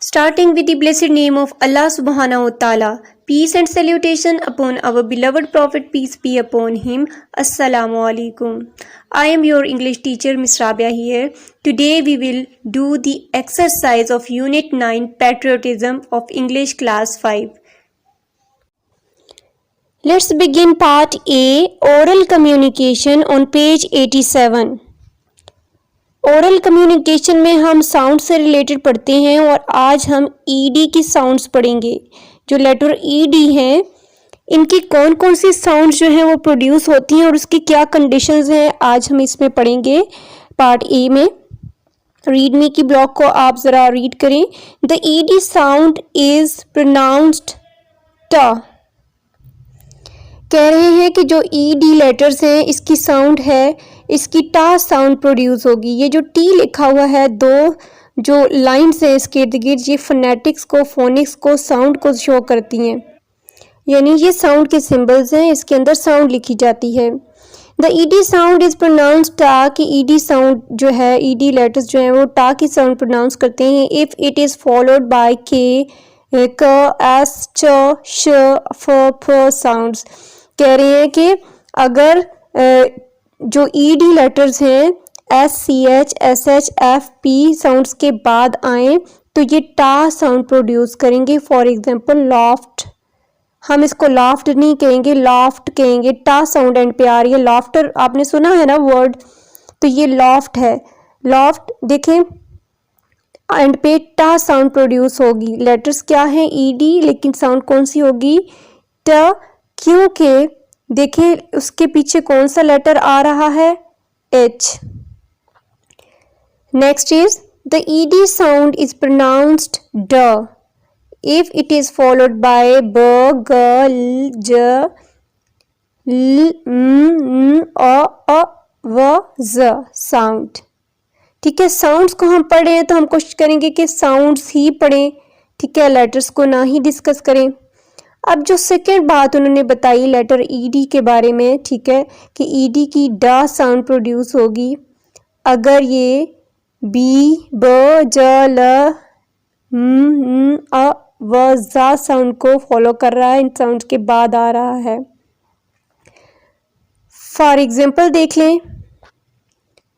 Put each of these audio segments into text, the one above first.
Starting with the blessed name of Allah subhanahu wa ta'ala, peace and salutation upon our beloved Prophet, peace be upon him. Assalamu alaikum. I am your English teacher, Miss Rabia here. Today we will do the exercise of Unit 9, Patriotism of English Class 5. Let's begin Part A, Oral Communication on page 87. Oral communication में हम sound से related पढ़ते हैं और आज हम ED की sounds पढ़ेंगे। जो लेटर ईडी हैं इनकी कौन कौन सी साउंड्स जो हैं वो प्रोड्यूस होती हैं और उसकी क्या कंडीशंस हैं आज हम इसमें पढ़ेंगे पार्ट ए में। रीड मी की ब्लॉक को आप ज़रा रीड करें। The ED sound is pronounced ट। कह रहे हैं कि जो ईडी लेटर्स हैं इसकी साउंड है, इसकी टा साउंड प्रोड्यूस होगी। ये जो टी लिखा हुआ है, दो जो लाइन्स हैं इसके इर्द गिर्द, ये फोनेटिक्स को, फोनिक्स को, साउंड को शो करती हैं, यानी ये साउंड के सिंबल्स हैं, इसके अंदर साउंड लिखी जाती है। The ED sound is pronounce टा, कि ईडी साउंड जो है, ईडी लेटर्स जो हैं वो टा की साउंड प्रोनाउंस करते हैं if it is followed by के, क, एस, च, श, फ साउंड्स। कह रहे हैं कि अगर जो ईडी लेटर्स हैं S, C, H, S, H, F, P sounds के बाद आए तो ये टा साउंड प्रोड्यूस करेंगे। फॉर एग्जांपल लॉफ्ट, हम इसको लाफ्ट नहीं कहेंगे, लॉफ्ट कहेंगे। टा साउंड एंड पे आ रही है। लॉफ्टर आपने सुना है ना वर्ड, तो ये लॉफ्ट है। लॉफ्ट देखें एंड पे टा साउंड प्रोड्यूस होगी। लेटर्स क्या है ईडी, लेकिन साउंड कौन सी होगी ट, क्योंकि देखिए उसके पीछे कौन सा लेटर आ रहा है H. Next is the ED sound is pronounced ड if it is followed by ब, ग, ल, ज, ल, न, अ, व, ज साउंड। ठीक है, साउंड्स को हम पढ़ रहे हैं तो हम कोशिश करेंगे कि साउंड्स ही पढ़ें, ठीक है, लेटर्स को ना ही डिस्कस करें। अब जो सेकेंड बात उन्होंने बताई लेटर ईडी के बारे में, ठीक है, कि ईडी की डा साउंड प्रोड्यूस होगी अगर ये बी, ब, ज, ल, न, अ, व, जा साउंड को फॉलो कर रहा है, इन साउंड के बाद आ रहा है। फॉर एग्जाम्पल देख लें,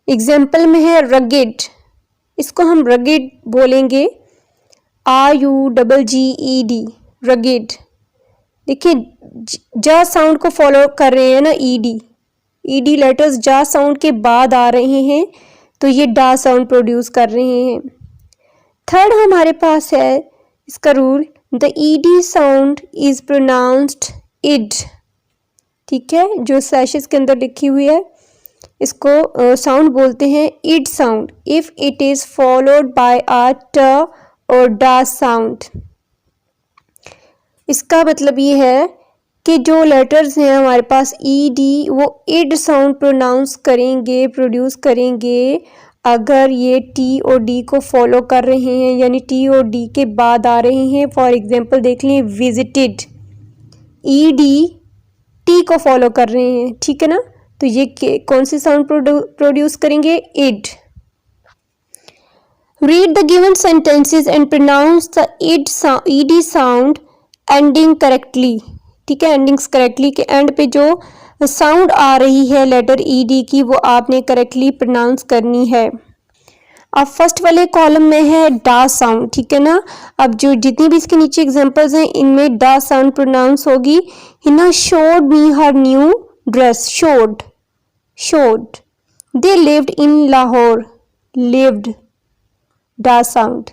एग्जाम्पल में है रगेड, इसको हम रगेड बोलेंगे, RUGGED, रगेड। देखिए जा साउंड को फॉलो कर रहे हैं ना ईडी लेटर्स जा साउंड के बाद आ रहे हैं तो ये डा साउंड प्रोड्यूस कर रहे हैं। थर्ड हमारे पास है इसका rule, the ED sound is pronounced इड। ठीक है, जो सेशंस के अंदर लिखी हुई है इसको साउंड बोलते हैं id sound if it is followed by a ट और डा साउंड। इसका मतलब ये है कि जो लेटर्स हैं हमारे पास ईडी वो इड साउंड प्रोनाउंस करेंगे, प्रोड्यूस करेंगे अगर ये टी और डी को फॉलो कर रहे हैं, यानी टी और डी के बाद आ रहे हैं। फॉर एग्जांपल देख लें विजिटेड, ईडी टी को फॉलो कर रहे हैं, ठीक है ना, तो ये कौन सी साउंड प्रोड्यूस करेंगे इड। Read the given sentences and pronounce the ED sound ending correctly. ठीक है, एंडिंग्स करेक्टली के एंड पे जो साउंड आ रही है लेटर ईडी की वो आपने करेक्टली प्रोनाउंस करनी है। अब फर्स्ट वाले कॉलम में है डा साउंड, ठीक है ना। अब जो जितनी भी इसके नीचे एग्जांपल्स हैं इनमें डा साउंड प्रोनाउंस होगी। Hina showed me her new dress, showed. They lived in Lahore, lived, डा sound.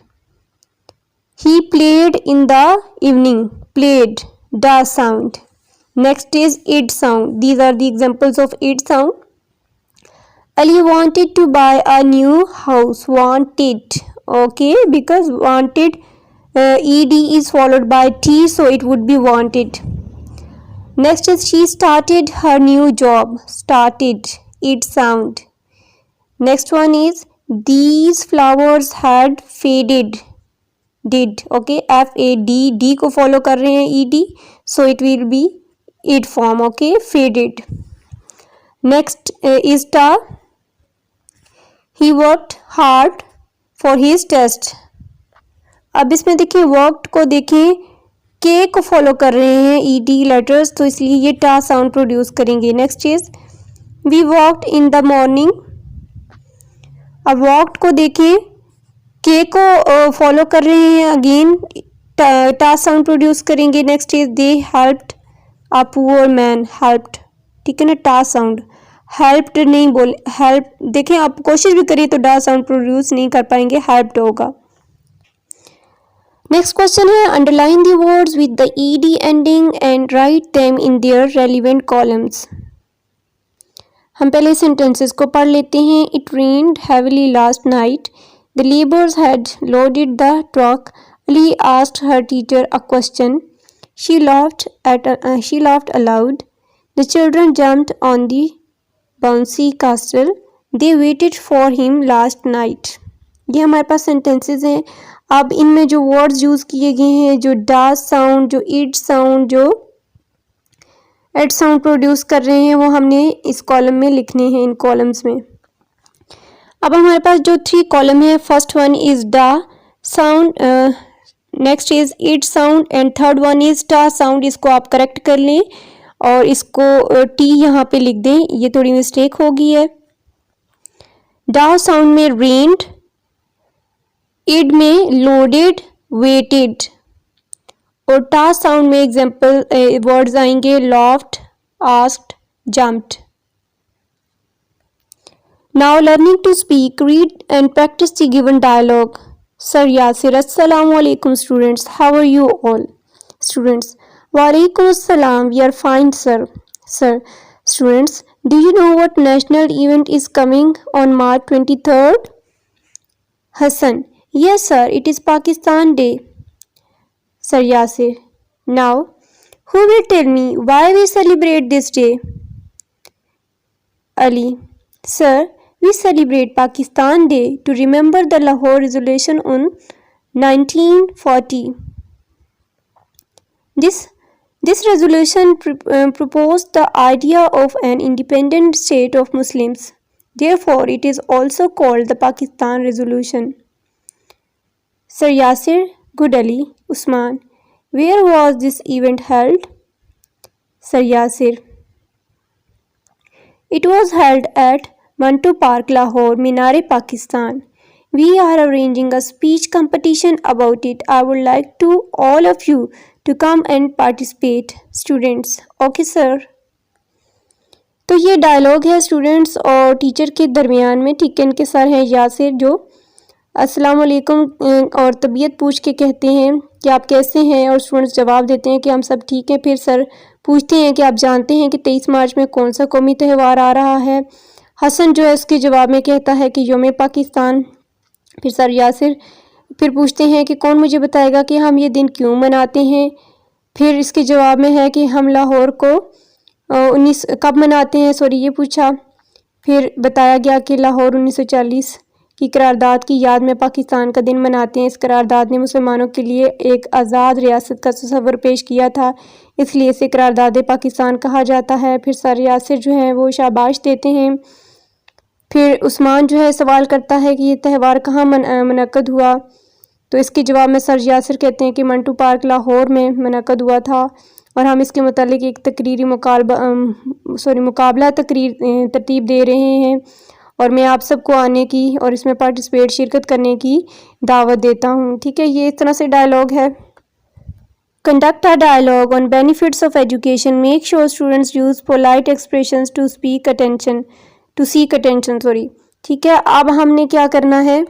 He played in the evening, played, da sound. Next is id sound. These are the examples of id sound. Ali wanted to buy a new house, wanted, okay, because wanted ed is followed by t, so it would be wanted. Next is she started her new job, started, id sound. Next one is these flowers had faded, did, okay, FAD, D को follow कर रहे हैं ED, so it will be id form, okay, faded. Next is ta, he worked hard for his test, अब इसमें देखिए worked को देखें, के को फॉलो कर रहे हैं ईडी लेटर्स, तो इसलिए ये टा साउंड प्रोड्यूस करेंगे। नेक्स्ट चीज, we walked in the morning. अब वॉकड को देखें, के को फॉलो कर रहे हैं, अगेन टा साउंड प्रोड्यूस करेंगे। Next is they helped a poor man, helped, ठीक है ना, टा साउंड, हेल्प्ड नहीं बोल, हेल्प देखें आप कोशिश भी करिए तो डा साउंड प्रोड्यूस नहीं कर पाएंगे, हेल्प्ड होगा। नेक्स्ट क्वेश्चन है, underline the words with the ED ending and write them in their relevant columns. हम पहले सेंटेंसेस को पढ़ लेते हैं। It rained heavily last night, the labours had loaded the truck, Ali asked her teacher a question, she laughed aloud, the children jumped on the bouncy castle, they waited for him last night। ये हमारे पास sentences हैं। अब इनमें जो words use किए गए हैं, जो डा साउंड, जो इड साउंड, जो एड साउंड प्रोड्यूस कर रहे हैं, वो हमने इस कॉलम में लिखने हैं, इन कॉलम्स में। अब हमारे पास जो 3 कॉलम है, फर्स्ट वन इज डा sound, next is it sound and third one is टा साउंड। इसको आप करेक्ट कर लें और इसको टी यहाँ पे लिख दें, ये थोड़ी मिस्टेक हो गई है। डा साउंड में रेन्ड, इड में लोडेड, वेटेड, और टा साउंड में एग्जाम्पल वर्ड्स आएंगे laughed, asked, jumped. Now learning to speak, read and practise the given dialogue. Sir Yasir, Assalamu alaikum students, how are you all? Students, Walaikum Assalam, we are fine sir. Sir, students, do you know what national event is coming on March 23rd? Hassan, yes sir, it is Pakistan Day. Sir Yasir, now who will tell me why we celebrate this day? Ali, sir, we celebrate Pakistan Day to remember the Lahore Resolution on 1940. This resolution proposed the idea of an independent state of Muslims. Therefore, it is also called the Pakistan Resolution. Sir Yasir, Good Ali, Usman, where was this event held? Sir Yasir, it was held at Mantu Park, Lahore, Minare, Pakistan. We are arranging a speech competition about it. I would like to all of you to come and participate. Students, okay sir. तो ये dialogue है students और teacher के दरमियान में, ठीक है। इनके सर हैं यासिर, जो अस्सलाम वालेकुम और तबीयत पूछ के कहते हैं कि आप कैसे हैं, और स्टूडेंट्स जवाब देते हैं कि हम सब ठीक हैं। फिर सर पूछते हैं कि आप जानते हैं कि 23 मार्च में कौन सा कौमी त्यौहार आ रहा है। हसन जो है उसके जवाब में कहता है कि यौम पाकिस्तान। फिर सर यासिर फिर पूछते हैं कि कौन मुझे बताएगा कि हम ये दिन क्यों मनाते हैं। फिर इसके जवाब में है कि हम लाहौर को 19 कब मनाते हैं, सॉरी ये पूछा। फिर बताया गया कि लाहौर 1940 की करारदाद की याद में पाकिस्तान का दिन मनाते हैं। इस करारदाद ने मुसलमानों के लिए एक आज़ाद रियासत का तस्वर पेश किया था, इसलिए इसे करारदाद पाकिस्तान कहा जाता है। फिर सर यासिर जो है वो शाबाश देते हैं। फिर उस्मान जो है सवाल करता है कि ये त्यौहार कहाँ मुनक़द हुआ, तो इसके जवाब में सर यासिर कहते हैं कि मंटू पार्क लाहौर में मुनक़द हुआ था, और हम इसके मुतालिक एक तकरीरी मुकाबला तरतीब दे रहे हैं, और मैं आप सबको आने की और इसमें शिरकत करने की दावत देता हूँ। ठीक है, ये इस तरह से डायलॉग है। Conduct a dialogue on benefits of education, make sure students use polite expressions to seek attention sorry. ठीक है, अब हमने क्या करना है,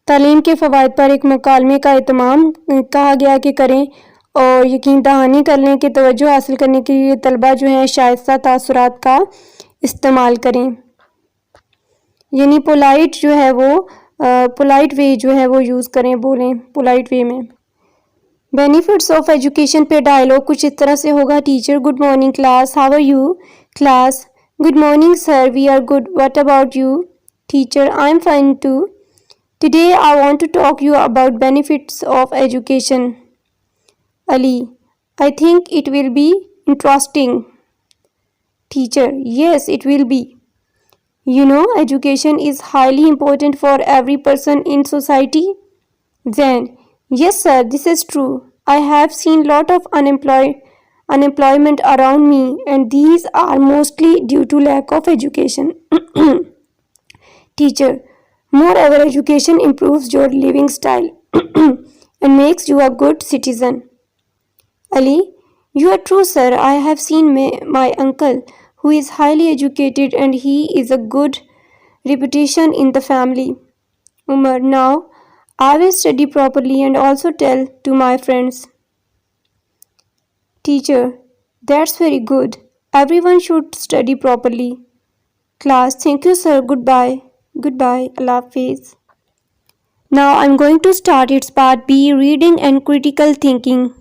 तालीम के फ़वाइद पर एक मुकालमे का एहतमाम कहा गया कि करें, और यकीन दहानी कर लें कि तवज्जो हासिल करने के लिए तलबा जो हैं शाइस्ता तासुरात का इस्तेमाल करें, यानी पोलाइट जो है वो पोलाइट वे जो है वो यूज़ करें, बोलें पोलाइट वे में। बेनिफिट्स ऑफ एजुकेशन पे डायलॉग कुछ इस तरह से होगा। Teacher, good morning class, how are you? Class, good morning sir, we are good, what about you? Teacher, I am fine too. Today I want to talk you about benefits of education. Ali, I think it will be interesting. Teacher, yes, it will be. You know, education is highly important for every person in society. Then, Yes, sir, this is true. I have seen lot of unemployment around me, and these are mostly due to lack of education. Teacher, moreover, education improves your living style and makes you a good citizen. Ali, you are true, sir. I have seen my uncle, who is highly educated, and he is a good reputation in the family. Umar, now I will study properly and also tell to my friends. Teacher, that's very good. Everyone should study properly. Class, thank you, sir. Goodbye. Goodbye. Allah Hafiz. Now I'm going to start its part B, reading and critical thinking.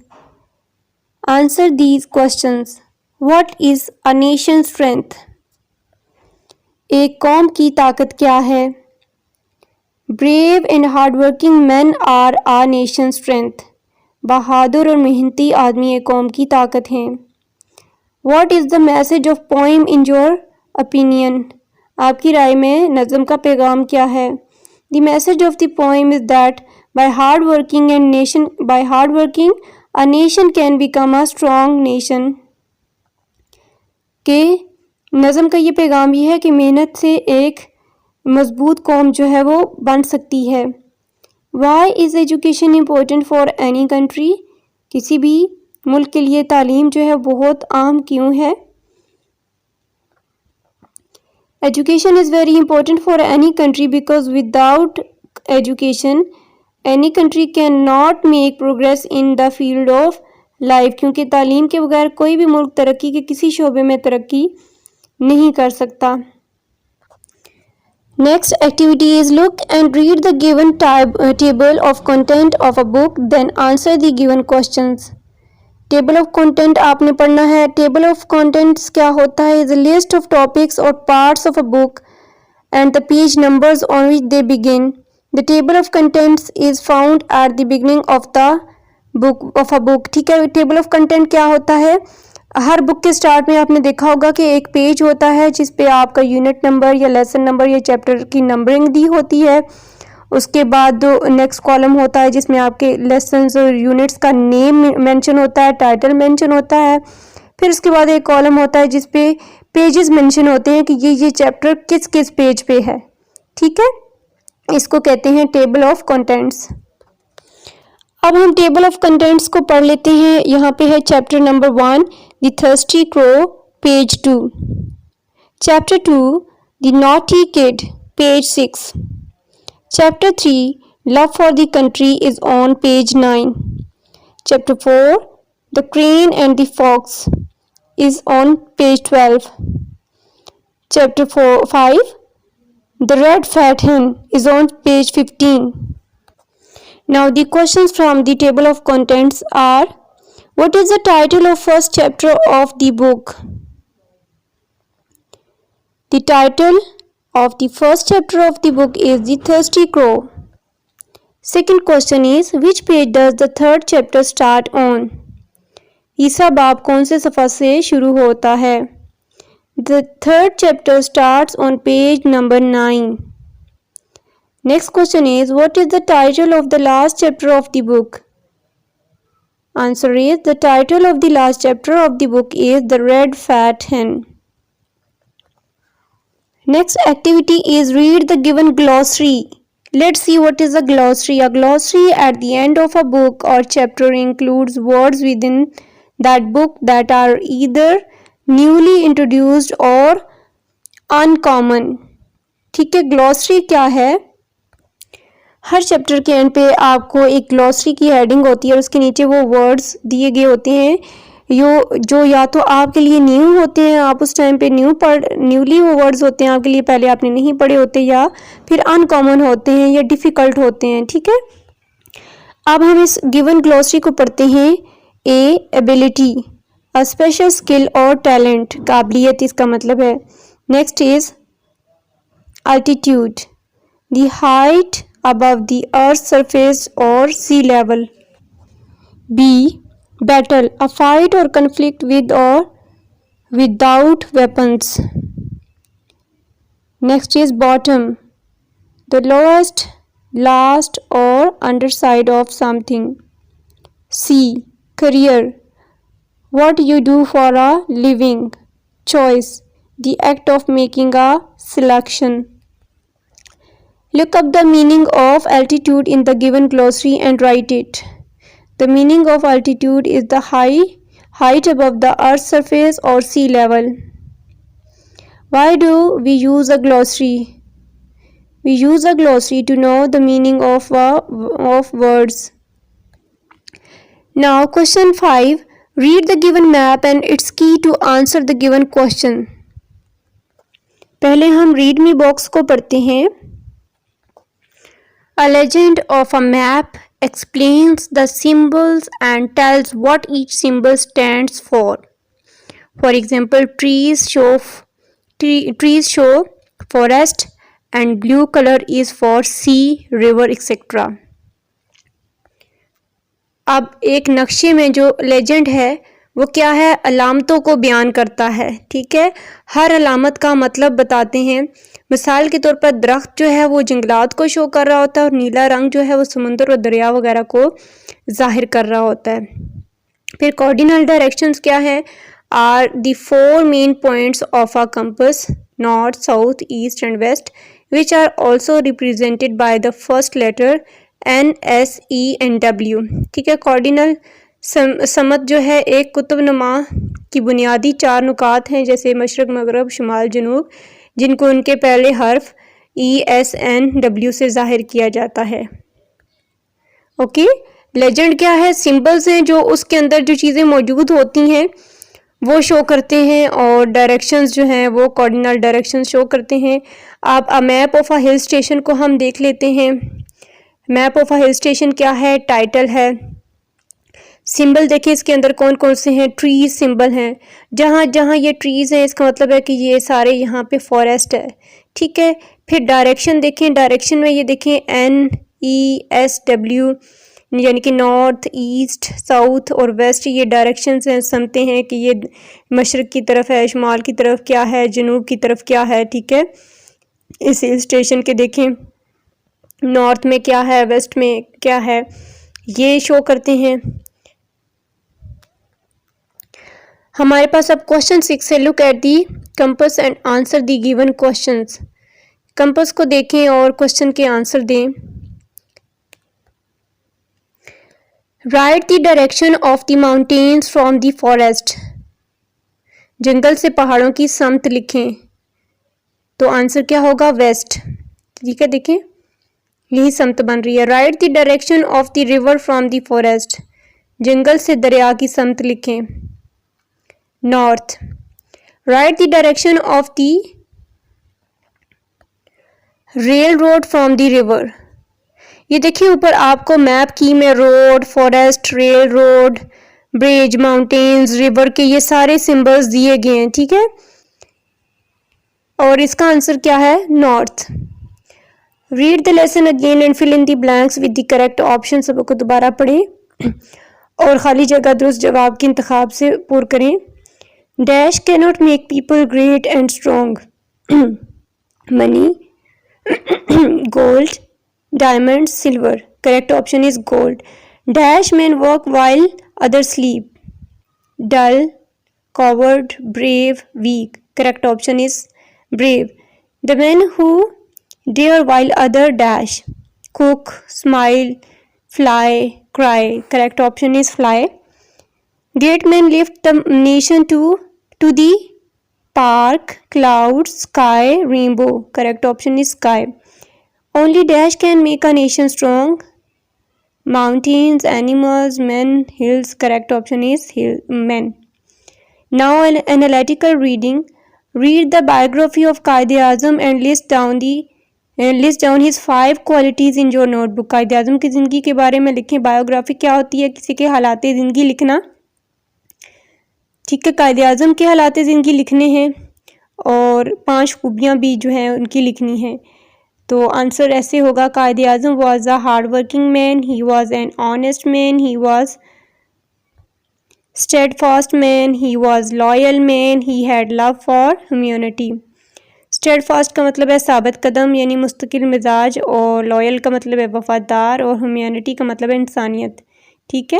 Answer these questions. What is a nation's strength? एक कौम की ताकत क्या है? Brave and hardworking men are our nation's strength. बहादुर और मेहनती आदमी एक कौम की ताकत हैं. What is the message of poem in your opinion? आपकी राय में नज़म का पैगाम क्या है? The message of the poem is that by hard working a nation can become a strong nation. के नज़म का ये पैगाम ये है कि मेहनत से एक मजबूत कौम जो है वो बन सकती है. Why is education important for any country? किसी भी मुल्क के लिए तालीम जो है बहुत अहम क्यों है? Education is very important for any country because without education, any country cannot make progress in the field of life. क्योंकि तालीम के बगैर कोई भी मुल्क तरक्की के किसी शोबे में तरक्की नहीं कर सकता. Next activity is look and read the given table of content of a book, then answer the given questions. Table of content आपने पढ़ना है. टेबल ऑफ कंटेंट्स क्या होता है? Is a list of topics और parts of a book and the page numbers on which they begin. The table of contents is found at the beginning of the book of a book. ठीक है, table of content क्या होता है? हर book के start में आपने देखा होगा कि एक पेज होता है जिस पे आपका यूनिट नंबर या लेसन नंबर या चैप्टर की नंबरिंग दी होती है. उसके बाद नेक्स्ट कॉलम होता है जिसमें आपके लेसन्स और यूनिट्स का नेम मेंशन होता है, टाइटल मेंशन होता है. फिर उसके बाद एक कॉलम होता है जिस पे पेजेस मेंशन होते हैं कि ये चैप्टर किस किस पेज पे है. ठीक है, इसको कहते हैं टेबल ऑफ कंटेंट्स. अब हम टेबल ऑफ कंटेंट्स को पढ़ लेते हैं. यहाँ पे है chapter number 1 the thirsty crow, page 2. Chapter 2 the naughty kid, page 6. Chapter 3 Love for the Country is on page 9. Chapter 4 The Crane and the Fox is on page 12. Chapter 5 The Red Fat Hen is on page 15. Now the questions from the table of contents are: what is the title of first chapter of the book? The title of the first chapter of the book is The Thirsty Crow. Second question is, which page does the third chapter start on? तीसरा बाब कौन से सफ़ा से शुरू होता है? The third chapter starts on page number 9. Next question is, what is the title of the last chapter of the book? Answer is, the title of the last chapter of the book is The Red Fat Hen. Next activity is read the given glossary. Let's see what is a glossary. A glossary at the end of a book or chapter includes words within that book that are either newly introduced or uncommon. ठीक है, glossary क्या है? हर chapter के and पे आपको एक glossary की heading होती है और उसके नीचे वो वर्ड्स दिए गए होते हैं जो या तो आपके लिए न्यू होते हैं, आप उस टाइम पे न्यूली वो वर्ड्स होते हैं आपके लिए, पहले आपने नहीं पढ़े होते, या फिर अनकॉमन होते हैं या डिफ़िकल्ट होते हैं. ठीक है, अब हम इस गिवन ग्लॉसरी को पढ़ते हैं. A, ability, a special skill और टैलेंट, काबिलियत इसका मतलब है. Next is altitude, the height above the earth surface और sea level. B, battle, a fight or conflict with or without weapons. Next is bottom, the lowest last or underside of something. C. Career, what you do for a living. Choice, the act of making a selection. Look up the meaning of altitude in the given glossary and write it. The meaning of altitude is the height above the earth's surface or sea level. Why do we use a glossary? We use a glossary to know the meaning of words. Now question 5. Read the given map and its key to answer the given question. पहले हम read मी box को पढ़ते हैं. A legend of a map explains the symbols and tells what each symbol stands for. For example, trees show forest and blue color is for sea, river, etc. अब एक नक्शे में जो लेजेंड है वो क्या है, अलामतों को बयान करता है. ठीक है, हर अलामत का मतलब बताते हैं. मिसाल के तौर पर दरख्त जो है वो जंगलात को शो कर रहा होता है और नीला रंग जो है वो समुंदर और दरिया वगैरह को जाहिर कर रहा होता है. फिर कॉर्डिनल डायरेक्शंस क्या है, are the 4 main points of a compass, north, south, east and west, which are also represented by the first letter N, S, E and W. ठीक है, कॉर्डिनल समत जो है एक कुतुब नुमा की बुनियादी 4 नुकात हैं, जैसे मशरक, मगरब, शुमाल, जनूब, जिनको उनके पहले हर्फ E, S, N, W से जाहिर किया जाता है. ओके, लेजेंड क्या है, सिंबल्स हैं जो उसके अंदर जो चीज़ें मौजूद होती हैं वो शो करते हैं और डायरेक्शंस जो हैं वो कॉर्डिनल डायरेक्शंस शो करते हैं. आप a map of a hill station को हम देख लेते हैं. Map of a hill station क्या है, टाइटल है. सिंबल देखिए इसके अंदर कौन कौन से हैं, ट्रीज सिंबल हैं. जहाँ जहाँ ये ट्रीज़ हैं इसका मतलब है कि ये सारे यहाँ पे फॉरेस्ट है. ठीक है, फिर डायरेक्शन देखें, डायरेक्शन में ये देखें N, E, S, W यानी कि नॉर्थ, ईस्ट, साउथ और वेस्ट, ये डायरेक्शंस हैं, समते हैं कि ये मशरक़ की तरफ है, शुमाल की तरफ क्या है, जनूब की तरफ क्या है. ठीक है, इस हिल स्टेशन के देखें नॉर्थ में क्या है, वेस्ट में क्या है, ये शो करते हैं. हमारे पास अब क्वेश्चन 6 है. Look at the compass and answer the given questions. Compass को देखें और क्वेश्चन के आंसर दें. Write the direction of the mountains from the forest. जंगल से पहाड़ों की समत लिखें. तो आंसर क्या होगा, वेस्ट. ठीक है, देखें यही समत बन रही है. Write the direction of the river from the forest. जंगल से दरिया की समत लिखें, north. Write the direction of the rail road from the river. ये देखिए ऊपर आपको मैप की में road, forest, rail road, bridge, mountains, river के ये सारे सिंबल्स दिए गए हैं. ठीक है, और इसका आंसर क्या है, north. Read the lesson again and fill in the blanks with the correct option. सबको दोबारा पढ़ें और खाली जगह दुरुस्त जवाब के इंतखाब से पूर करें. Dash cannot make people great and strong. Money, gold, diamonds, silver. Correct option is gold. Dash men work while others sleep. Dull, coward, brave, weak. Correct option is brave. The men who dare while other dash. Cook, smile, fly, cry. Correct option is fly. Great men lift the nation to the park, clouds, sky, rainbow. Correct option is sky. Only dash can make a nation strong. Mountains, animals, men, hills. Correct option is men. Now an analytical reading. Read the biography of Quaid-e-Azam and list down his 5 qualities in your notebook. Quaid-e-Azam की ज़िंदगी के बारे में लिखें. Biography क्या होती है, किसी के हालात ज़िंदगी लिखना. ठीक है, कायद-ए-आज़म के हालात ज़िंदगी लिखने हैं और 5 खूबियाँ भी जो हैं उनकी लिखनी है. तो आंसर ऐसे होगा, Quaid-e-Azam was a hard working man, he was an honest man, he was steadfast man, he was loyal man, he had love for humanity. Steadfast का मतलब है साबित कदम यानी मुस्तकिल मिजाज, और लॉयल का मतलब है वफादार, और ह्यूमैनिटी का मतलब है इंसानियत। ठीक है,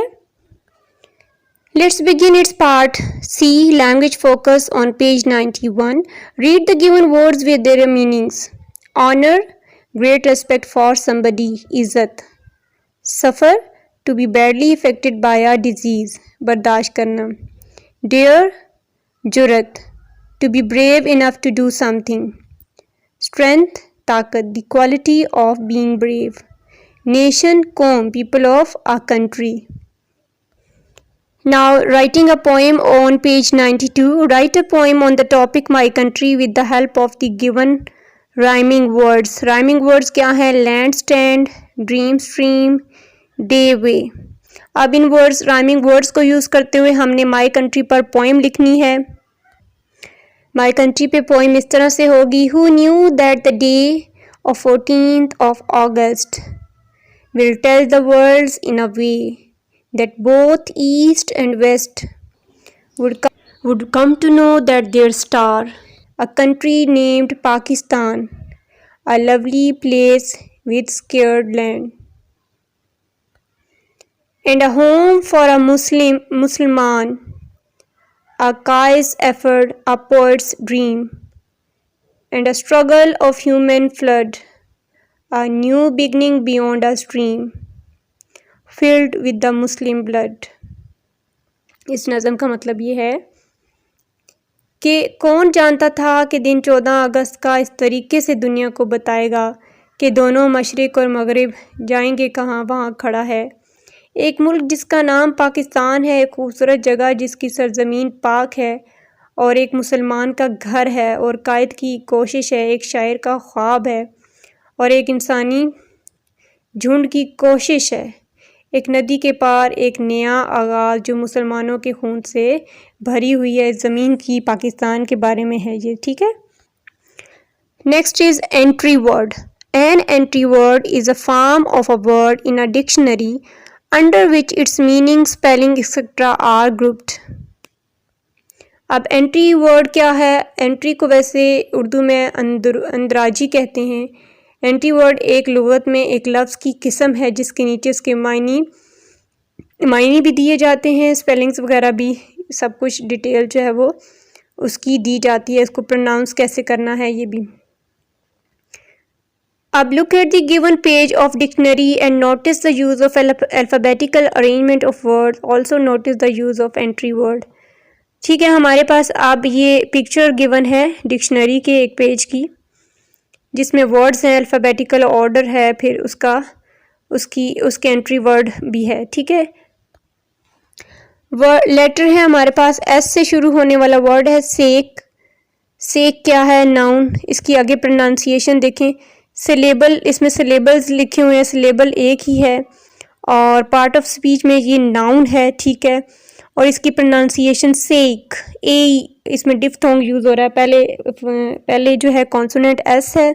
let's begin its part C language focus on page 91। Read the given words with their meanings. Honour, great respect for somebody, इज्जत। Suffer, to be badly affected by a disease, बर्दाश्त करना। डेयर, जुरत, to be brave enough to do something. Strength, ताकत, the quality of being brave. Nation, कौम, people of a country. Now writing a poem on page 92. Write a poem on the topic my country with the help of the given rhyming words. Rhyming words क्या है? Land, stand, dream, stream, day, way. अब इन words rhyming words को use करते हुए हमने my country पर poem लिखनी है। My country पे poem इस तरह से होगी। Who knew that the day of 14th of August will tell the worlds in a way that both east and west would come to know that their star, a country named Pakistan, a lovely place with scared land, and a home for a Musliman, a kai's effort, a poet's dream, and a struggle of human flood, a new beginning beyond a stream, filled with the Muslim blood. इस नज़म का मतलब ये है कि कौन जानता था कि दिन 14 अगस्त का इस तरीके से दुनिया को बताएगा कि दोनों मशरिक़ और मगरिब जाएंगे कहाँ, वहाँ खड़ा है एक मुल्क जिसका नाम पाकिस्तान है, एक खूबसूरत जगह जिसकी सरजमीन पाक है, और एक मुसलमान का घर है, और कायद की कोशिश है, एक शायर का ख्वाब है, और एक इंसानी झुंड की कोशिश है। एक नदी के पार एक नया आगाज़ जो मुसलमानों के खून से भरी हुई है, ज़मीन की, पाकिस्तान के बारे में है ये। ठीक है, next is entry word. An entry word is a form of a word in a dictionary under which its meaning, spelling etcetera are grouped. अब एंट्री वर्ड क्या है? एंट्री को वैसे उर्दू में अंदराजी कहते हैं। एंट्री वर्ड एक लुगत में एक लफ्ज़ की किस्म है जिसके नीचे उसके मायने भी दिए जाते हैं, स्पेलिंग्स वगैरह भी, सब कुछ डिटेल जो है वो उसकी दी जाती है, इसको प्रोनाउंस कैसे करना है ये भी। अब look at the given page of dictionary and notice the use of alphabetical arrangement of word, also notice the use of entry word. ठीक है, हमारे पास अब ये पिक्चर गिवन है डिक्शनरी के एक पेज की, जिसमें वर्ड्स हैं, अल्फ़ाबेटिकल ऑर्डर है, फिर उसके एंट्री वर्ड भी है। ठीक है, वर्ड लेटर है हमारे पास, एस से शुरू होने वाला वर्ड है सेक। सेक क्या है? नाउन। इसकी आगे प्रोनाउंसिएशन देखें, सिलेबल, इसमें सिलेबल्स लिखे हुए हैं, सिलेबल एक ही है, और पार्ट ऑफ स्पीच में ये नाउन है। ठीक है, और इसकी प्रोनाउंसिएशन सेक, ए, इसमें डिफ्थोंग यूज़ हो रहा है। पहले जो है कॉन्सोनेंट एस है,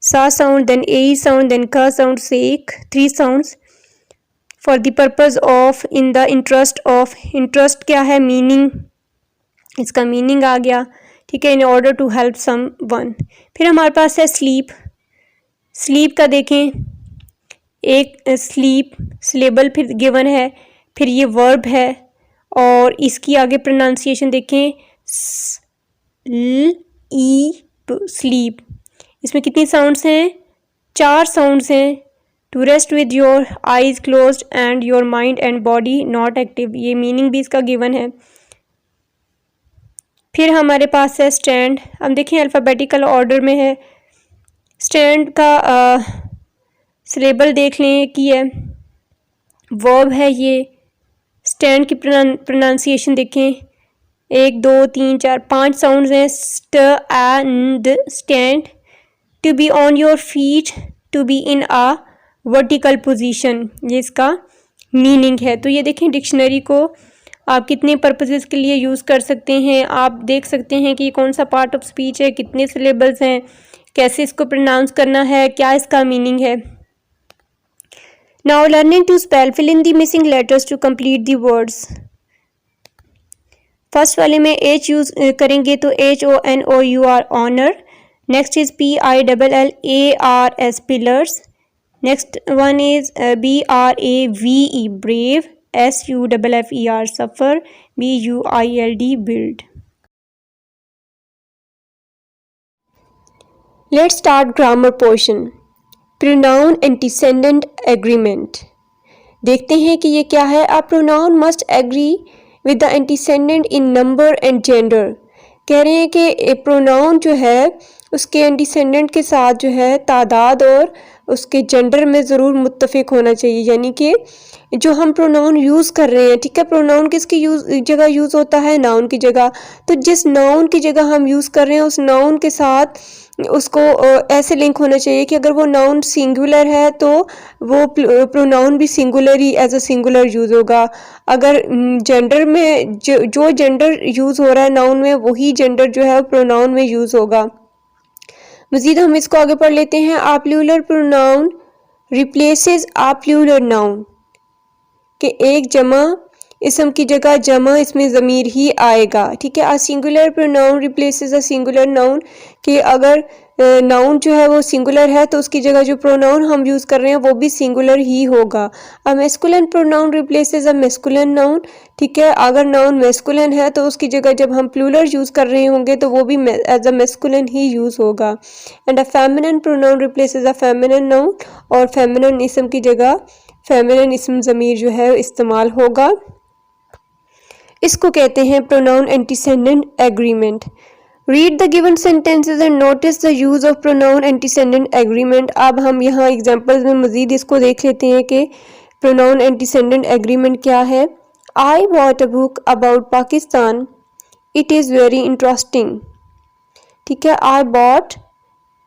सा sound, then A sound, then का sound, sake, 3 sounds. For the purpose of, in the interest of, interest क्या है? मीनिंग, इसका मीनिंग आ गया। ठीक है, in order to help someone. फिर हमारे पास है स्लीप। स्लीप का देखें, एक स्लीप सिलेबल फिर गिवन है, फिर ये वर्ब है, और इसकी आगे प्रोनाउंसिएशन देखें, स्लीप। इसमें कितनी साउंड्स हैं? 4 साउंड्स हैं। To rest with your eyes closed and your mind and body not active, ये मीनिंग भी इसका गिवन है। फिर हमारे पास है स्टैंड। अब देखिए अल्फ़ाबेटिकल ऑर्डर में है। स्टैंड का सिलेबल देख लें कि है, वर्ब है ये। स्टैंड की प्रोनाउंसिएशन देखें, 1 2 3 4 5 साउंड्स हैं। Stand, to be on your feet, to be in a vertical position, ये इसका मीनिंग है। तो ये देखें डिक्शनरी को आप कितने पर्पसेस के लिए यूज़ कर सकते हैं। आप देख सकते हैं कि ये कौन सा पार्ट ऑफ स्पीच है, कितने सिलेबल्स हैं, कैसे इसको प्रोनाउंस करना है, क्या इसका मीनिंग है। Now learning to spell, fill in the missing letters to complete the words. First वाले में एच यूज़ करेंगे तो HONOUR, honour. Next is PILLARS, pillars. Next one is BRAVE, brave. SUFFER, suffer. BUILD, build. Let's start grammar portion. Pronoun antecedent agreement. देखते हैं कि ये क्या है. A pronoun must agree with the antecedent in number and gender. कह रहे हैं कि प्रोनाउन जो है उसके एंटीसेंडेंट के साथ जो है तादाद और उसके जेंडर में ज़रूर मुत्तफिक होना चाहिए. यानी कि जो हम प्रोनाउन यूज़ कर रहे हैं, ठीक है, प्रोनाउन किसकी जगह यूज़ होता है, नाउन की जगह. तो जिस नाउन की जगह हम यूज़ कर रहे हैं उस नाउन के साथ उसको ऐसे लिंक होना चाहिए कि अगर वो नाउन सिंगुलर है तो वो प्रोनाउन भी सिंगुलर ही एज अ सिंगुलर यूज़ होगा. अगर जेंडर में जो जेंडर यूज़ हो रहा है नाउन में वही जेंडर जो है प्रोनाउन में यूज़ होगा. मज़ीद हम इसको आगे पढ़ लेते हैं. आ प्लूरल प्रोनाउन रिप्लेसेस आ प्लूरल नाउन, कि एक जमा इसम की जगह जमा इसमें ज़मीर ही आएगा. ठीक है. A singular pronoun replaces a singular noun, कि अगर नाउन जो है वो सिंगुलर है तो उसकी जगह जो प्रोनाउन हम यूज़ कर रहे हैं वो भी सिंगुलर ही होगा. A masculine pronoun replaces a masculine noun. ठीक है. अगर नाउन मैस्कुलिन है तो उसकी जगह जब हम प्लूरल यूज़ कर रहे होंगे तो वो भी एज अ मैस्कुलिन ही यूज़ होगा. And a feminine pronoun replaces a feminine noun, और फेमिनिन इसम की जगह फेमिनिन इसम ज़मीर जो है इस्तेमाल होगा. इसको कहते हैं pronoun एंटीसेंडेंट agreement. Read the given sentences and notice the use of pronoun एंटीसेंडेंट agreement. अब हम यहाँ एग्जांपल्स में मज़ीद इसको देख लेते हैं कि प्रोनाउन एंटीसेंडेंट एग्रीमेंट क्या है. I bought a book about Pakistan, it is very interesting. ठीक है. आई बॉट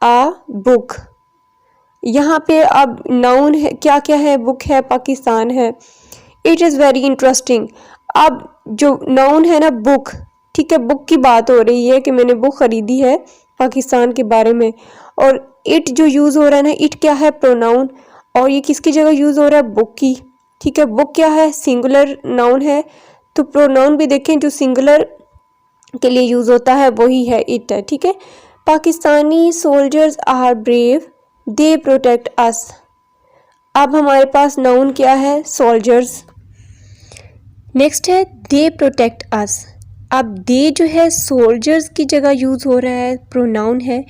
आ बुक, यहाँ पे अब नाउन है, क्या क्या है, बुक है, पाकिस्तान है. It is very interesting. अब जो नाउन है ना बुक, ठीक है, बुक की बात हो रही है कि मैंने बुक ख़रीदी है पाकिस्तान के बारे में. और इट जो यूज़ हो रहा है ना, इट क्या है, प्रोनाउन, और ये किसकी जगह यूज़ हो रहा है, बुक की. ठीक है. बुक क्या है, सिंगुलर नाउन है, तो प्रोनाउन भी देखें जो सिंगुलर के लिए यूज़ होता है वही है, इट है. ठीक है. Pakistani soldiers are brave, they protect us. अब हमारे पास नाउन क्या है, सोल्जर्स. नेक्स्ट है दे प्रोटेक्ट अस. अब दे जो है सोल्जर्स की जगह यूज़ हो रहा है, प्रोनाउन है.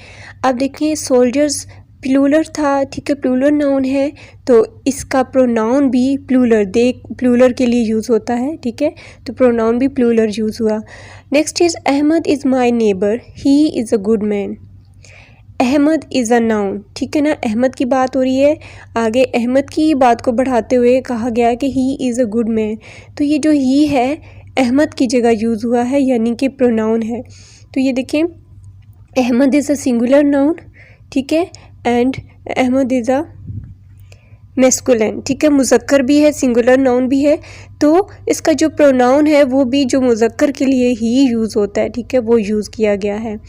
अब देखिए सोल्जर्स प्लूरल था, ठीक है, प्लूरल नाउन है, तो इसका प्रोनाउन भी प्लूरल, दे प्लूरल के लिए यूज़ होता है. ठीक है. तो प्रोनाउन भी प्लूरल यूज़ हुआ. Next is Ahmad is my neighbour, he is a good man. Ahmad is a noun. ठीक है ना, अहमद की बात हो रही है. आगे अहमद की बात को बढ़ाते हुए कहा गया कि ही इज़ अ गुड मैन. तो ये जो ही है अहमद की जगह यूज़ हुआ है, यानी कि प्रोनाउन है. तो ये देखें, Ahmad is a singular noun. ठीक है. And Ahmad is a masculine. ठीक है. मुज़क्कर भी है, सिंगुलर नाउन भी है, तो इसका जो प्रोनाउन है वो भी जो मुज़क्कर के लिए ही यूज़ होता है, ठीक है, वो यूज़ किया गया है.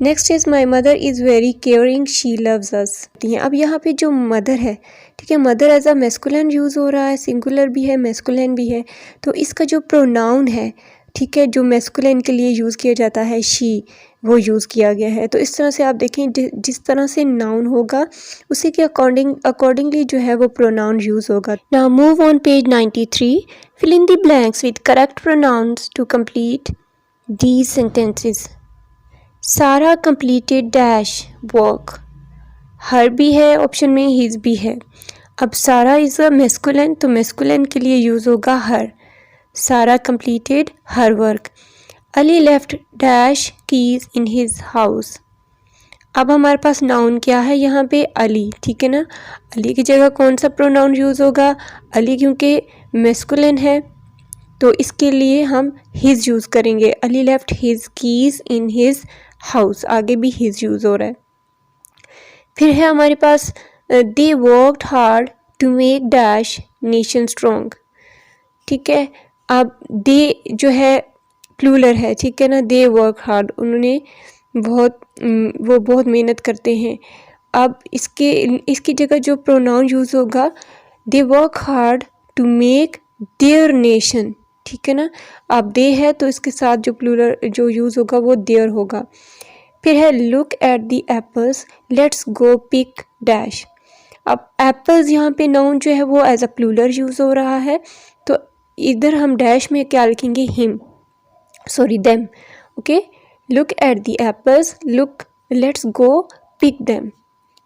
Next is my mother is very caring, she loves us. अब यहाँ पे जो मदर है, ठीक है, mother as a masculine use हो रहा है, सिंगुलर भी है, मैस्कुलिन भी है, तो इसका जो प्रोनाउन है, ठीक है, जो मैस्कुलिन के लिए यूज़ किया जाता है शी, वो यूज़ किया गया है. तो इस तरह से आप देखें जिस तरह से नाउन होगा उसी के अकॉर्डिंगली जो है वो प्रोनाउन यूज़ होगा. Now move on page 93. Fill in the blanks with correct pronouns to complete these sentences. Sara completed dash work. Her भी है ऑप्शन में, हिज भी है. अब सारा इज़ अ मैस्कुलिन, तो मैस्कुलिन के लिए यूज़ होगा her. Sara completed her work. Ali left dash keys in his house. अब हमारे पास नाउन क्या है यहाँ पे, अली. ठीक है ना. अली की जगह कौन सा प्रोनाउन यूज़ होगा, अली, क्योंकि मैस्कुलिन है तो इसके लिए हम हिज यूज़ करेंगे. Ali left his keys in his house, आगे भी हिज यूज़ हो रहा है. फिर है हमारे पास they worked hard to make dash nation strong. ठीक है. अब दे जो है प्लूरल है, ठीक है ना, दे वर्क हार्ड, उन्होंने वो बहुत मेहनत करते हैं. अब इसकी जगह जो प्रोनाउन यूज़ होगा, they work hard to make their nation. ठीक है ना. अब दे है तो इसके साथ जो प्लूरल जो यूज़ होगा वो देयर होगा. फिर है look at the apples, let's go pick dash. अब एप्पल्स यहाँ पे नाउन जो है वो एज अ प्लूरल यूज़ हो रहा है, तो इधर हम डैश में क्या लिखेंगे, him, sorry them. Okay, look at the apples, look, let's go pick them,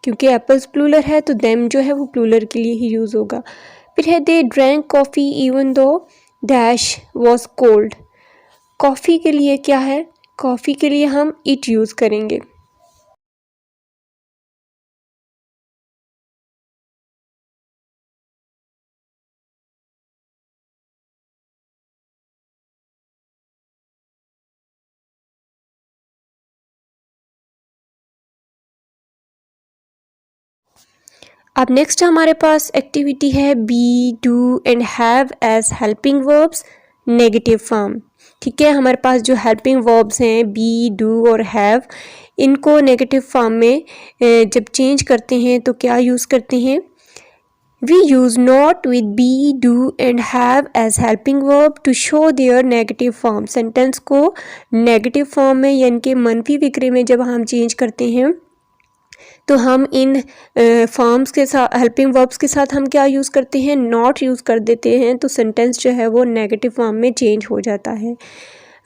क्योंकि एप्पल्स प्लूरल है तो देम जो है वो प्लूरल के लिए ही यूज़ होगा। फिर है they drank coffee even though dash was cold. Coffee के लिए क्या है, कॉफ़ी के लिए हम इट यूज़ करेंगे। अब नेक्स्ट हमारे पास एक्टिविटी है be, do and have as helping verbs negative form. ठीक है, हमारे पास जो हेल्पिंग वर्ब्स हैं बी, डू और हैव, इनको नेगेटिव फॉर्म में जब चेंज करते हैं तो क्या यूज़ करते हैं, we use not with be, do and have as helping verb to show their negative form. Sentence को नेगेटिव फॉर्म में यानी कि मनफी विक्रे में जब हम चेंज करते हैं तो हम इन फॉर्म्स के साथ, हेल्पिंग वर्ब्स के साथ हम क्या यूज़ करते हैं, नॉट यूज़ कर देते हैं, तो सेंटेंस जो है वो नेगेटिव फॉर्म में चेंज हो जाता है।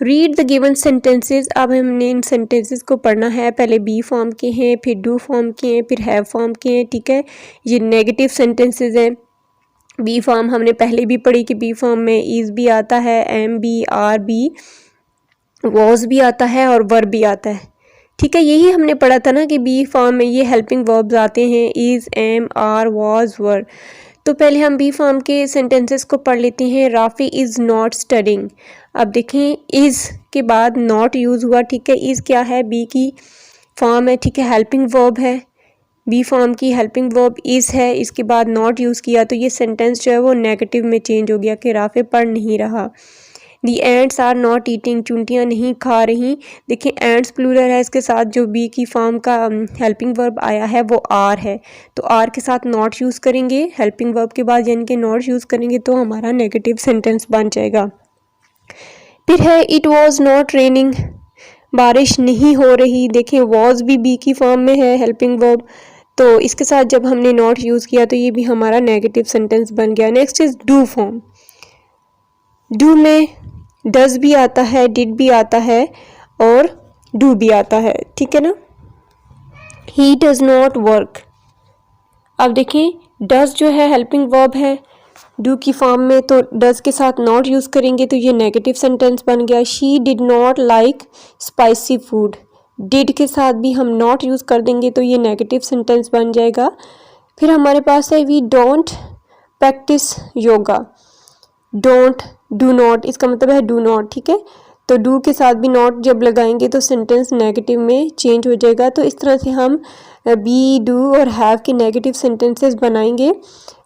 Read the given sentences. अब हमने इन सेंटेंसेस को पढ़ना है, पहले बी फॉर्म के हैं, फिर डू फॉर्म के हैं, फिर हैव फॉर्म के हैं। ठीक है, ये नेगेटिव सेंटेंसेस हैं। बी फॉर्म हमने पहले भी पढ़ी कि बी फॉर्म में इज़ भी आता है, एम भी, आर भी, वॉज भी आता है और वर्ब भी आता है। ठीक है, यही हमने पढ़ा था ना कि बी फॉर्म में ये हेल्पिंग वर्ब्स आते हैं, इज़, एम, आर, वॉज, वर। तो पहले हम बी फॉर्म के सेंटेंसेस को पढ़ लेते हैं। राफ़ी इज़ नॉट स्टडिंग। अब देखें, इज़ के बाद नॉट यूज़ हुआ। ठीक है, इज़ क्या है, बी की फॉर्म है। ठीक है, हेल्पिंग वर्ब है, बी फॉर्म की हेल्पिंग वर्ब इज़ है, इसके बाद नॉट यूज़ किया तो ये सेंटेंस जो है वो नेगेटिव में चेंज हो गया कि राफ़े पढ़ नहीं रहा। The ants are not eating, चूंटियाँ नहीं खा रही। देखिए एंड्स प्लूरल है, इसके साथ जो बी की फॉर्म का हेल्पिंग वर्ब आया है वो आर है, तो आर के साथ नॉट यूज़ करेंगे हेल्पिंग वर्ब के बाद, यानी कि नॉट यूज़ करेंगे तो हमारा नेगेटिव सेंटेंस बन जाएगा। फिर है इट वॉज नॉट रेनिंग, बारिश नहीं हो रही। देखें वॉज भी बी की फॉर्म में है हेल्पिंग वर्ब, तो इसके साथ जब हमने नॉट यूज़ किया तो ये भी हमारा नेगेटिव सेंटेंस बन गया। Next is do form. Do में डज भी आता है, डिड भी आता है और डू भी आता है। ठीक है ना, ही डज नॉट वर्क। अब देखें डज जो है हेल्पिंग वर्ब है डू की फॉर्म में, तो डज के साथ नॉट यूज़ करेंगे तो ये नेगेटिव सेंटेंस बन गया। She did not like spicy food, did के साथ भी हम नॉट यूज़ कर देंगे तो ये नेगेटिव सेंटेंस बन जाएगा। फिर हमारे पास है we don't practise yoga. Don't, do not, इसका मतलब है डू नॉट। ठीक है, तो डू के साथ भी नॉट जब लगाएंगे तो सेंटेंस नेगेटिव में चेंज हो जाएगा। तो इस तरह से हम बी, डू और हैव के नेगेटिव सेंटेंसेस बनाएंगे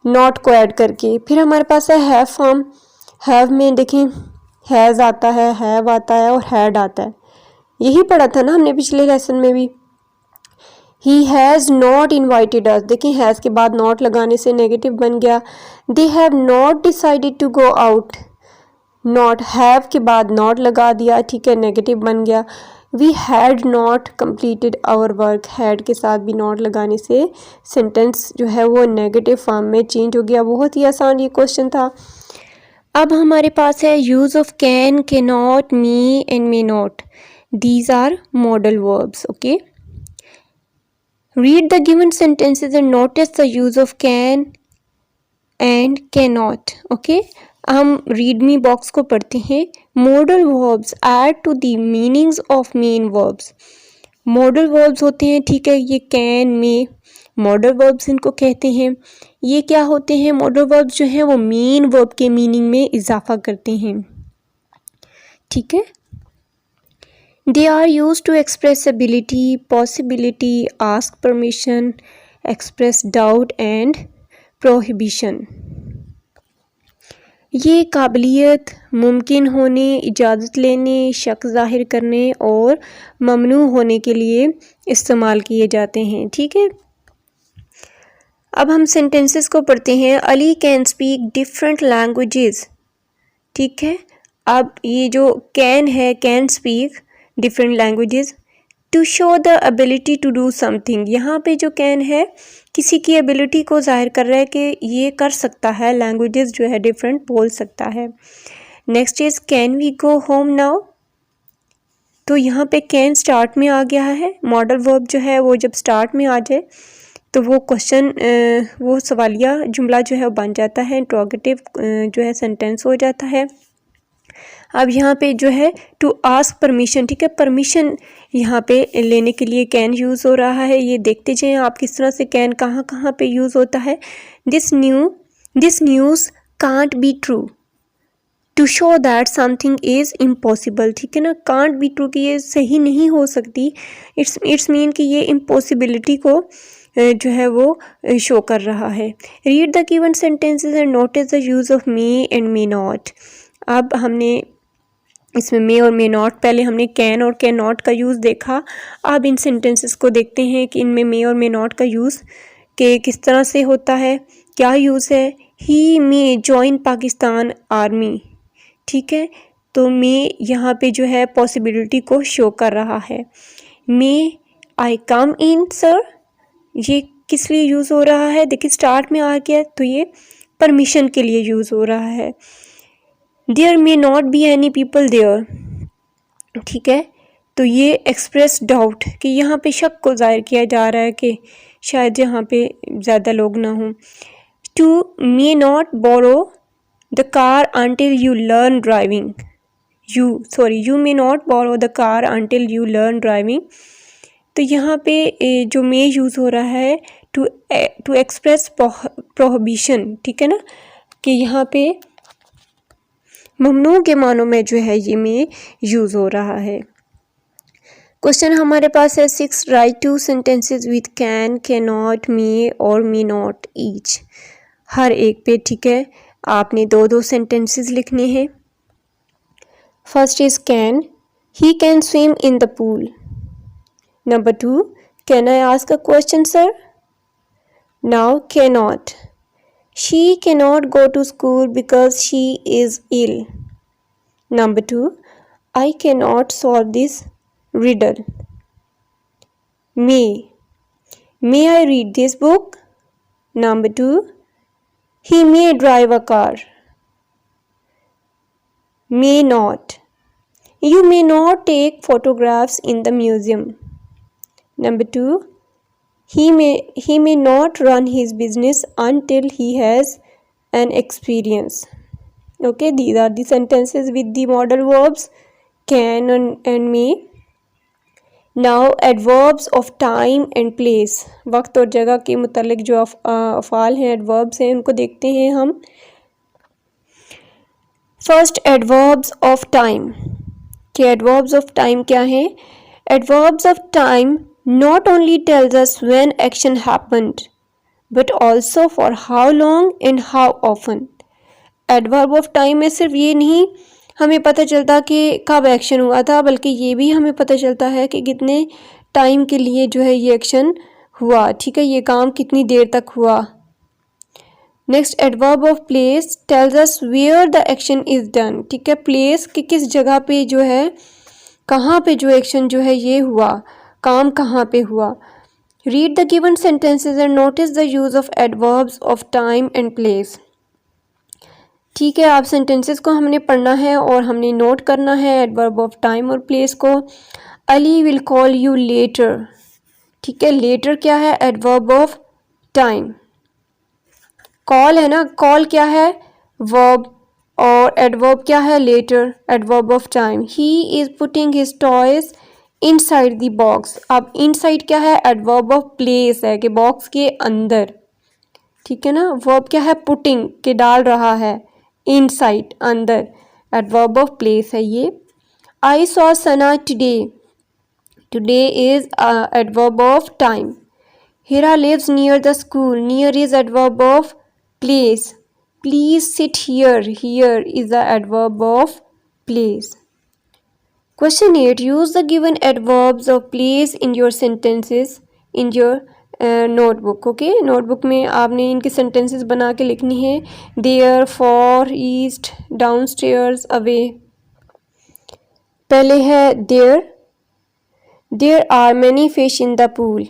नॉट को ऐड करके। फिर हमारे पास है हैव फॉर्म। हैव में देखें हैज़ आता है, हैव आता है और हैड आता है, यही पढ़ा था ना हमने पिछले लेसन में भी। ही हैज़ नॉट इन्वाइटेड अस, देखिए हैज़ के बाद नॉट लगाने से नेगेटिव बन गया। They have not decided to go out, not, have के बाद नॉट लगा दिया। ठीक है, नेगेटिव बन गया। We had not completed our work, had के साथ भी नॉट लगाने से सेंटेंस जो है वो नेगेटिव फॉर्म में चेंज हो गया। बहुत ही आसान ये क्वेश्चन था। अब हमारे पास है use of can, can not, may and may not, these are modal verbs. Okay, read the given sentences and notice the use of can and cannot. okay, हम read me box को पढ़ते हैं। modal verbs add to the meanings of main verbs. modal verbs होते हैं, ठीक है, ये can, may, modal verbs इनको कहते हैं। ये क्या होते हैं, modal verbs जो हैं वो main verb के meaning में इजाफा करते हैं। ठीक है, they are used to express ability, possibility, ask permission, express doubt and prohibition. ये काबिलियत, मुमकिन होने, इजाज़त लेने, शक ज़ाहिर करने और ममनू होने के लिए इस्तेमाल किए जाते हैं। ठीक है, अब हम सेंटेंसेस को पढ़ते हैं। Ali can speak different languages. ठीक है, अब ये जो कैन है, can speak different languages, to show the ability to do something, यहाँ पे जो कैन है किसी की एबिलिटी को जाहिर कर रहा है कि ये कर सकता है, लैंग्वेजेस जो है डिफरेंट बोल सकता है। Next is can we go home now, तो यहाँ पे कैन स्टार्ट में आ गया है। मॉडल वर्ब जो है वो जब स्टार्ट में आ जाए तो वो क्वेश्चन वो सवालिया जुमला जो है वो बन जाता है, इंट्रोगेटिव जो है सेंटेंस हो जाता है। अब यहाँ पे जो है टू आस्क परमिशन, ठीक है, परमिशन यहाँ पे लेने के लिए कैन यूज़ हो रहा है। ये देखते जाएं आप किस तरह से कैन कहाँ कहाँ पे यूज़ होता है। This news can't be true to show that something is impossible, ठीक है ना, कांट बी ट्रू कि ये सही नहीं हो सकती, इट्स मीन कि ये इम्पॉसिबिलिटी को जो है वो शो कर रहा है। Read the given sentences and notice the use of May and may not. अब हमने इसमें मे और मे नॉट, पहले हमने कैन और कैन नॉट का यूज़ देखा। अब इन सेंटेंसेस को देखते हैं कि इनमें मे और मे नॉट का यूज़ के किस तरह से होता है, क्या यूज़ है। ही मे जॉइन पाकिस्तान आर्मी, ठीक है, तो मे यहाँ पे जो है पॉसिबिलिटी को शो कर रहा है। मे आई कम इन सर, ये किस लिए यूज़ हो रहा है, देखिए स्टार्ट में आ गया तो ये परमिशन के लिए यूज़ हो रहा है। There may not be any people there, ठीक है, तो ये एक्सप्रेस डाउट कि यहाँ पे शक को जाहिर किया जा रहा है कि शायद यहाँ पे ज़्यादा लोग ना हों। To may not borrow the car until you learn driving, you may not borrow the car until you learn driving, तो यहाँ पे जो मे यूज़ हो रहा है टू एक्सप्रेस प्रोहिबिशन, ठीक है ना, कि यहाँ पे ममनू के मानों में जो है ये मे यूज़ हो रहा है। क्वेश्चन हमारे पास है 6, write 2 sentences with can, can not, may और मे नॉट ईच। हर एक पे, ठीक है, आपने 2-2 सेंटेंसेस लिखने हैं। First is can, he can swim in the pool. Number 2, can I ask a question sir. Now can not, she cannot go to school because she is ill. Number 2, I cannot solve this riddle. May I read this book? Number 2, he may drive a car. May not, you may not take photographs in the museum. Number 2, he may not run his business until he has an experience. Okay, these are the sentences with the modal verbs can and may. Now adverbs of time and place, वक्त और जगह के मुतालिक जो अफ़ाल हैं, adverbs हैं, उनको देखते हैं हम। फर्स्ट adverbs of time, कि adverbs of time क्या हैं। adverbs of time not only tells us when action happened but also for how long and how often. Adverb of time में सिर्फ ये नहीं हमें पता चलता कि कब एक्शन हुआ था, बल्कि ये भी हमें पता चलता है कि कितने टाइम के लिए जो है ये एक्शन हुआ, ठीक है, ये काम कितनी देर तक हुआ। Next adverb of place tells us where the action is done, ठीक है, प्लेस कि किस जगह पे जो है, कहाँ पे जो एक्शन जो है ये हुआ, काम कहाँ पे हुआ। Read the given sentences and notice the use of adverbs of time and place. ठीक है, आप सेंटेंसेस को हमने पढ़ना है और हमने नोट करना है एडवर्ब ऑफ टाइम और प्लेस को। Ali will call you later, ठीक है, लेटर क्या है, एडवर्ब ऑफ टाइम। कॉल है ना, कॉल क्या है, वर्ब, और एडवर्ब क्या है, later, adverb of time. He is putting his toys inside the box, अब इनसाइड क्या है, एडवर्ब ऑफ प्लेस है कि बॉक्स के अंदर, ठीक है ना। वर्ब क्या है, पुटिंग के डाल रहा है, इनसाइड अंदर, एडवर्ब ऑफ प्लेस है ये। I saw Sana today, today is adverb of time. Hira lives near the school, near is adverb of place. Please sit here, here is the adverb of place. Question 8. Use the given adverbs of place in your sentences in your notebook. Okay, notebook में आपने इनके sentences बना के लिखनी है। There, for, east, downstairs, away। पहले है there, there are many fish in the pool,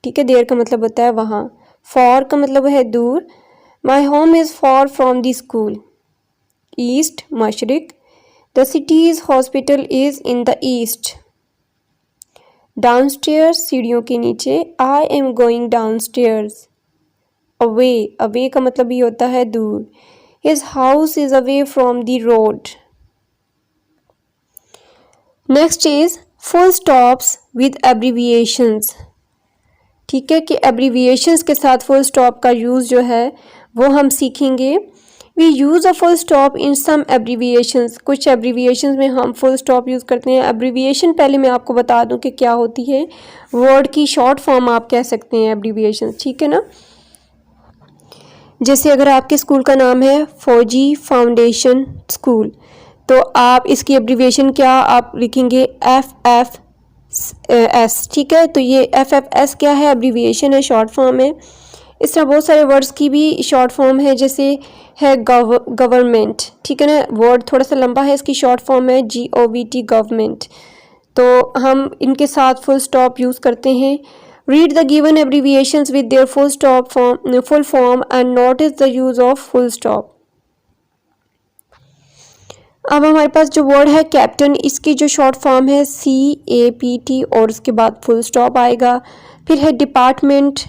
ठीक है, देयर का मतलब होता है वहाँ, फॉर का मतलब है दूर, my home is far from the school, east मशरिक, the city's hospital is in the east, downstairs सीढ़ियों के नीचे, I am going downstairs, away, away का मतलब ये होता है दूर, his house is away from the road. Next is full stops with abbreviations, ठीक है, कि एब्रीविएशंस के साथ फुल स्टॉप का यूज़ जो है वो हम सीखेंगे। We use a full stop in some abbreviations, कुछ एब्रीविएशंस में हम फुल स्टॉप यूज़ करते हैं। एब्रीविएशन पहले मैं आपको बता दूं कि क्या होती है, वर्ड की शॉर्ट फॉर्म आप कह सकते हैं एब्रीविएशंस, ठीक है ना। जैसे अगर आपके स्कूल का नाम है फौजी फाउंडेशन स्कूल, तो आप इसकी एब्रीविएशन क्या आप लिखेंगे, FFS, ठीक है, तो ये FFS क्या है, एब्रीविएशन है, शॉर्ट फॉर्म है। इस तरह बहुत सारे वर्ड्स की भी शॉर्ट फॉर्म है, जैसे है गवर्नमेंट, ठीक है ना, वर्ड थोड़ा सा लंबा है, इसकी शॉर्ट फॉर्म है GOVT, गवर्नमेंट, तो हम इनके साथ फुल स्टॉप यूज़ करते हैं। Read the given abbreviations with their full form and notice the use of full stop. अब हमारे पास जो वर्ड है कैप्टन, इसकी जो शॉर्ट फॉर्म है CAPT और उसके बाद फुल स्टॉप आएगा। फिर है डिपार्टमेंट,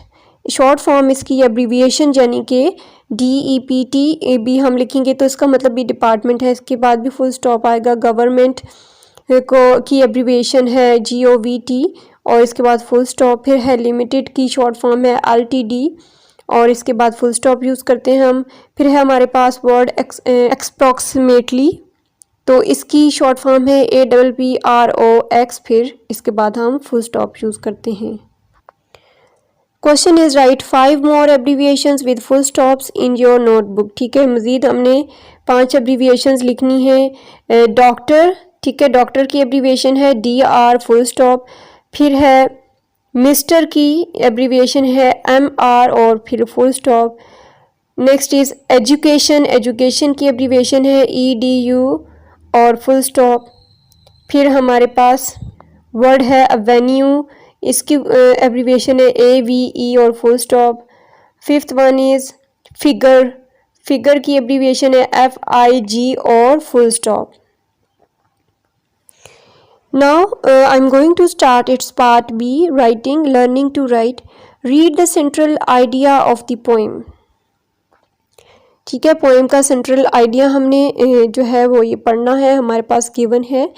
शॉर्ट फॉर्म इसकी एब्रीविएशन यानी कि DEPT भी हम लिखेंगे तो इसका मतलब भी डिपार्टमेंट है, इसके बाद भी फुल स्टॉप आएगा। गवर्नमेंट को की एब्रीविएशन है GOVT और इसके बाद फुल स्टॉप। फिर है लिमिटेड की शॉर्ट फॉर्म है LTD और इसके बाद फुल स्टॉप यूज़ करते हैं हम। फिर है हमारे पास वर्ड अप्रॉक्सीमेटली, तो इसकी शॉर्ट फॉर्म है APPROX, फिर इसके बाद हम फुल स्टॉप यूज़ करते हैं। Question is right 5 more abbreviations with full stops in your notebook, ठीक है, मज़ीद हमने 5 एब्रीविएशंस लिखनी है। डॉक्टर, ठीक है, डॉक्टर की एब्रीविएशन है DR फुल स्टॉप। फिर है मिस्टर की एब्रीविएशन है MR और फिर full stop. Next is education, education की एब्रीविएशन है EDU और फुल स्टॉप। फिर हमारे पास वर्ड है एवेन्यू, इसकी एब्रीविएशन है AVE और full stop. Fifth one is figure, figure की एब्रीविएशन है FIG और full stop. Now I am going to start its part B, writing, learning to write. Read the central idea of the poem, ठीक है, poem का central idea हमने जो है वो ये पढ़ना है, हमारे पास गिवन है।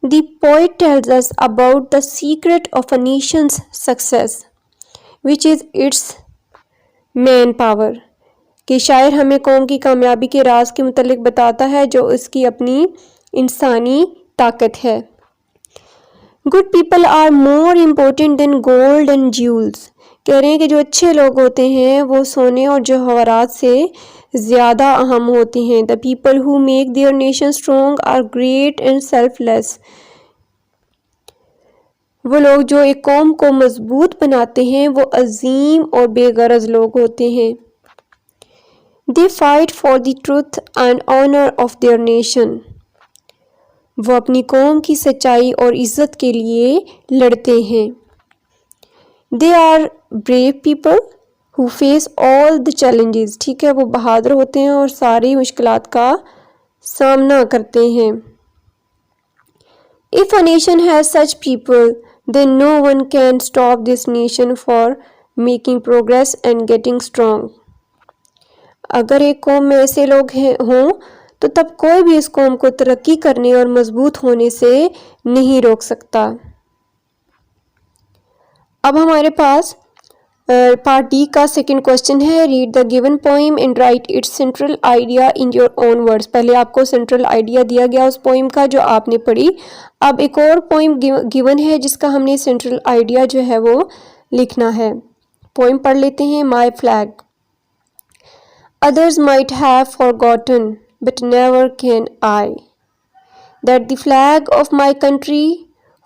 The poet tells us about the secret of a nation's success, which is its main power, कि शायर हमें कौम की कामयाबी के राज के मुतल्लिक बताता है जो उसकी अपनी इंसानी ताकत है। Good people are more important than gold and jewels, कह रहे हैं कि जो अच्छे लोग होते हैं वो सोने और जवाहरात से ज़्यादा अहम होते हैं। The people who make their nation strong are great and selfless, वो लोग जो एक कौम को मजबूत बनाते हैं वो अजीम और बेगरज लोग होते हैं। They fight for the truth and honour of their nation, वो अपनी कौम की सच्चाई और इज़्ज़त के लिए लड़ते हैं। They are brave people who face all the challenges, ठीक है, वो बहादुर होते हैं और सारी मुश्किलात का सामना करते हैं। If a nation has such people then no one can stop this nation for making progress and getting strong, अगर एक कौम में ऐसे लोग हों तो तब कोई भी इस कौम को तरक्की करने और मजबूत होने से नहीं रोक सकता। अब हमारे पास पार्ट D का सेकंड क्वेश्चन है, read the given poem and right it's central idea in your own words. पहले आपको सेंट्रल आइडिया दिया गया उस पोएम का जो आपने पढ़ी, अब एक और पोएम गिवन है जिसका हमने सेंट्रल आइडिया जो है वो लिखना है। पोएम पढ़ लेते हैं। My flag, others might have forgotten but never can I, that the flag of my country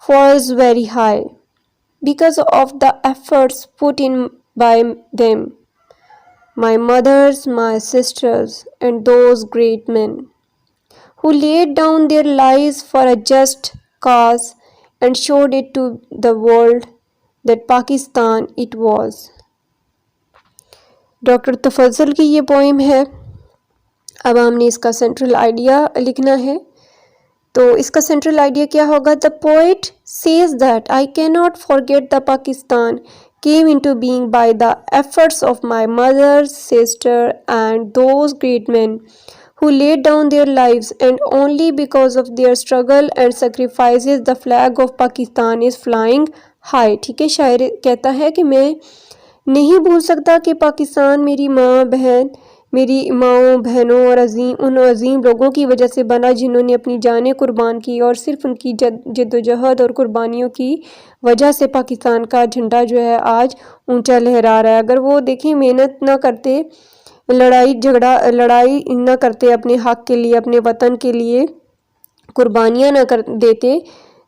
falls very high because of the efforts put in by them, my mothers, my sisters, and those great men who laid down their lives for a just cause and showed it to the world that Pakistan it was. Doctor Tafazzal की ये poem है। अब हमने इसका central idea लिखना है। तो इसका सेंट्रल आइडिया क्या होगा? The poet says that I can not forget the Pakistan came into being by the efforts of my mother, sister and those great men who laid down their lives, and only because of their struggle and sacrifices the flag of Pakistan is flying high। ठीक है, शायर कहता है कि मैं नहीं भूल सकता कि पाकिस्तान मेरी माँ बहन, मेरी माँओं बहनों और उन अजीम लोगों की वजह से बना जिन्होंने अपनी जानें कुर्बान की, और सिर्फ उनकी जद्दोजहद और कुर्बानियों की वजह से पाकिस्तान का झंडा जो है आज ऊंचा लहरा रहा है। अगर वो देखें मेहनत ना करते, लड़ाई ना करते अपने हक के लिए, अपने वतन के लिए कुर्बानियाँ ना कर देते,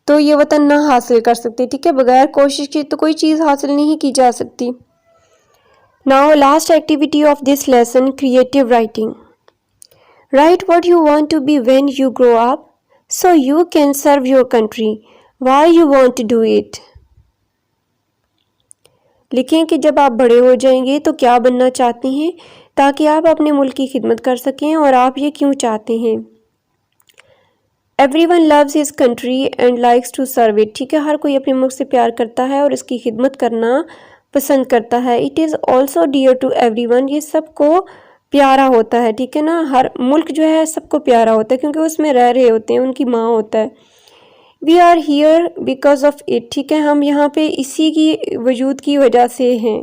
तो ये वतन ना हासिल कर सकते। ठीक है, बगैर कोशिश के तो कोई चीज़ हासिल नहीं की जा सकती। Now last activity of this lesson, creative writing. Write what you want to be when you grow up so you can serve your country. Why you want to do it? लिखें कि जब आप बड़े हो जाएंगे तो क्या बनना चाहते हैं ताकि आप अपने मुल्क की खिदमत कर सकें, और आप ये क्यों चाहते हैं। Everyone loves his country and likes to serve it। ठीक है, हर कोई अपने मुल्क से प्यार करता है और इसकी खिदमत करना पसंद करता है। It is also dear to everyone, ये सबको प्यारा होता है। ठीक है ना, हर मुल्क जो है सबको प्यारा होता है क्योंकि उसमें रह रहे होते हैं, उनकी माँ होता है। We are here because of it. ठीक है, हम यहाँ पे इसी की वजूद की वजह से हैं।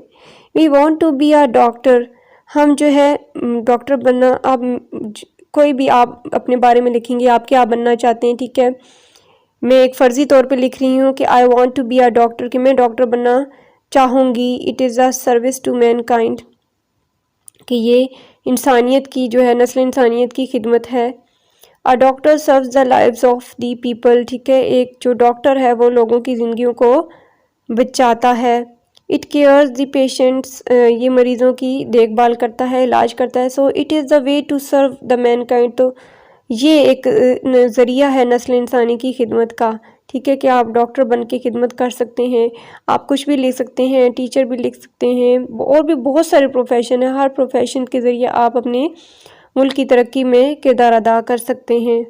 We want to be a doctor, हम जो है डॉक्टर बनना। आप कोई भी आप अपने बारे में लिखेंगे, आप क्या बनना चाहते हैं। ठीक है, मैं एक फ़र्ज़ी तौर पे लिख रही हूँ कि I want to be a doctor, कि मैं डॉक्टर बनना चाहूँगी। It is a service to mankind, कि ये इंसानियत की जो है, नस्ल इंसानियत की खिदमत है। A doctor serves the lives of the people. ठीक है, एक जो डॉक्टर है वो लोगों की ज़िंदगियों को बचाता है। इट केयर्स द पेशेंट्स, ये मरीज़ों की देखभाल करता है, इलाज करता है। So it is the way to serve the mankind, तो ये एक नज़रिया है नस्ल इंसानी की खिदमत का। ठीक है, कि आप डॉक्टर बन के खिदमत कर सकते हैं, आप कुछ भी लिख सकते हैं, टीचर भी लिख सकते हैं, और भी बहुत सारे प्रोफेशन है। हर प्रोफेशन के ज़रिए आप अपने मुल्क की तरक्की में किरदार अदा कर सकते हैं।